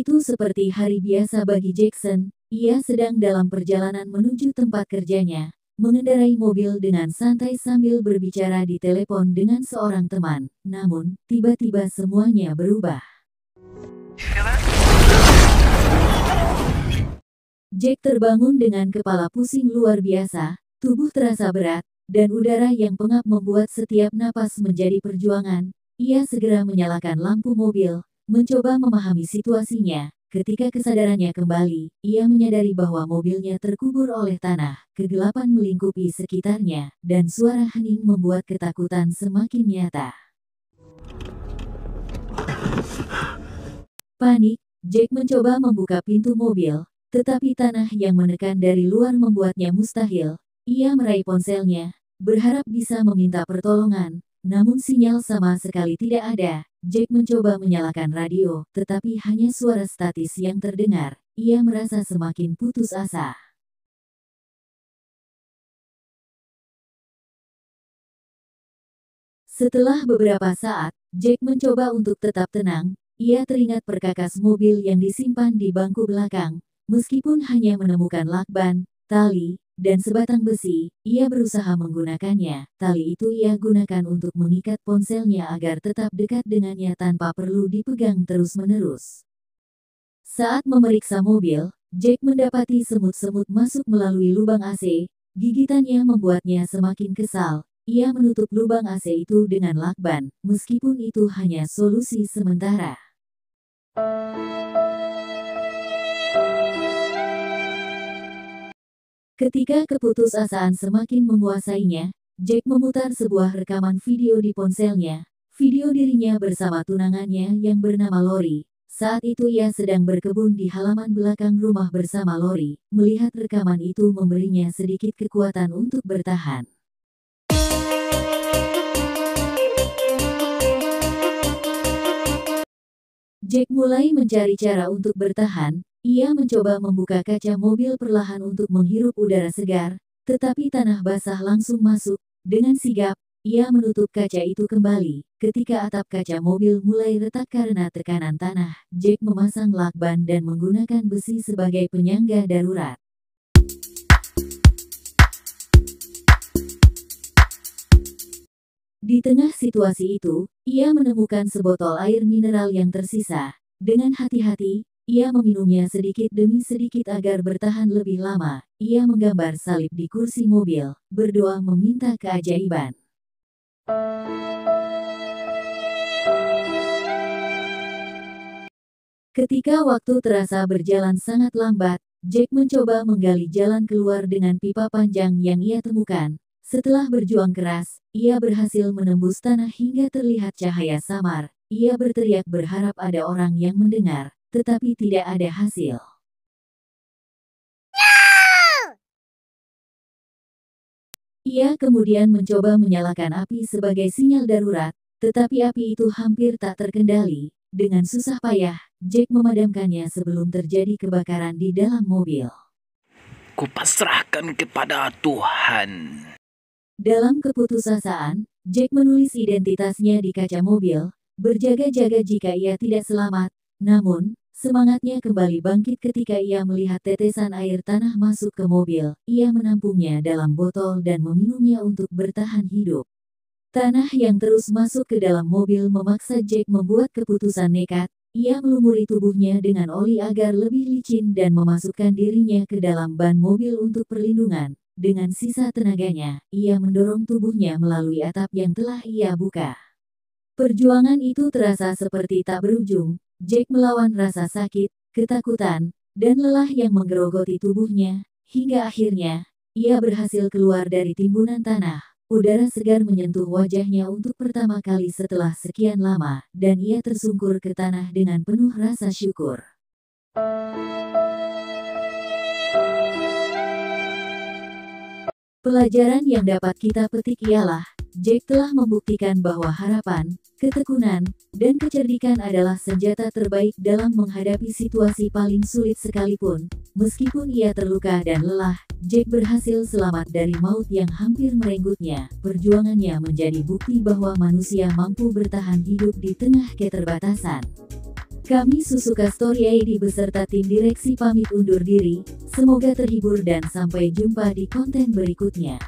itu seperti hari biasa bagi Jackson. Ia sedang dalam perjalanan menuju tempat kerjanya, mengendarai mobil dengan santai sambil berbicara di telepon dengan seorang teman. Namun, tiba-tiba semuanya berubah. Jack terbangun dengan kepala pusing luar biasa, tubuh terasa berat, dan udara yang pengap membuat setiap napas menjadi perjuangan. Ia segera menyalakan lampu mobil, mencoba memahami situasinya. Ketika kesadarannya kembali, ia menyadari bahwa mobilnya terkubur oleh tanah, kegelapan melingkupi sekitarnya, dan suara hening membuat ketakutan semakin nyata. Panik, Jack mencoba membuka pintu mobil, tetapi tanah yang menekan dari luar membuatnya mustahil. Ia meraih ponselnya, berharap bisa meminta pertolongan, namun sinyal sama sekali tidak ada. Jack mencoba menyalakan radio, tetapi hanya suara statis yang terdengar. Ia merasa semakin putus asa. Setelah beberapa saat, Jack mencoba untuk tetap tenang. Ia teringat perkakas mobil yang disimpan di bangku belakang. Meskipun hanya menemukan lakban, tali, dan sebatang besi, ia berusaha menggunakannya. Tali itu ia gunakan untuk mengikat ponselnya agar tetap dekat dengannya tanpa perlu dipegang terus-menerus. Saat memeriksa mobil, Jack mendapati semut-semut masuk melalui lubang AC. Gigitannya membuatnya semakin kesal. Ia menutup lubang AC itu dengan lakban, meskipun itu hanya solusi sementara. Ketika keputusasaan semakin menguasainya, Jack memutar sebuah rekaman video di ponselnya. Video dirinya bersama tunangannya yang bernama Lori. Saat itu ia sedang berkebun di halaman belakang rumah bersama Lori. Melihat rekaman itu memberinya sedikit kekuatan untuk bertahan. Jack mulai mencari cara untuk bertahan. Ia mencoba membuka kaca mobil perlahan untuk menghirup udara segar, tetapi tanah basah langsung masuk. Dengan sigap, ia menutup kaca itu kembali. Ketika atap kaca mobil mulai retak karena tekanan tanah, Jack memasang lakban dan menggunakan besi sebagai penyangga darurat. Di tengah situasi itu, ia menemukan sebotol air mineral yang tersisa. Dengan hati-hati, ia meminumnya sedikit demi sedikit agar bertahan lebih lama. Ia menggambar salib di kursi mobil, berdoa meminta keajaiban. Ketika waktu terasa berjalan sangat lambat, Jack mencoba menggali jalan keluar dengan pipa panjang yang ia temukan. Setelah berjuang keras, ia berhasil menembus tanah hingga terlihat cahaya samar. Ia berteriak berharap ada orang yang mendengar, tetapi tidak ada hasil. Ia kemudian mencoba menyalakan api sebagai sinyal darurat, tetapi api itu hampir tak terkendali. Dengan susah payah, Jack memadamkannya sebelum terjadi kebakaran di dalam mobil. Kupasrahkan kepada Tuhan. Dalam keputusasaan, Jack menulis identitasnya di kaca mobil, berjaga-jaga jika ia tidak selamat. Namun, semangatnya kembali bangkit ketika ia melihat tetesan air tanah masuk ke mobil. Ia menampungnya dalam botol dan meminumnya untuk bertahan hidup. Tanah yang terus masuk ke dalam mobil memaksa Jack membuat keputusan nekat. Ia melumuri tubuhnya dengan oli agar lebih licin dan memasukkan dirinya ke dalam ban mobil untuk perlindungan. Dengan sisa tenaganya, ia mendorong tubuhnya melalui atap yang telah ia buka. Perjuangan itu terasa seperti tak berujung. Jack melawan rasa sakit, ketakutan, dan lelah yang menggerogoti tubuhnya, hingga akhirnya, ia berhasil keluar dari timbunan tanah. Udara segar menyentuh wajahnya untuk pertama kali setelah sekian lama, dan ia tersungkur ke tanah dengan penuh rasa syukur. Pelajaran yang dapat kita petik ialah, Jack telah membuktikan bahwa harapan, ketekunan, dan kecerdikan adalah senjata terbaik dalam menghadapi situasi paling sulit sekalipun. Meskipun ia terluka dan lelah, Jack berhasil selamat dari maut yang hampir merenggutnya. Perjuangannya menjadi bukti bahwa manusia mampu bertahan hidup di tengah keterbatasan. Kami Susuka Story ID beserta tim direksi pamit undur diri, semoga terhibur dan sampai jumpa di konten berikutnya.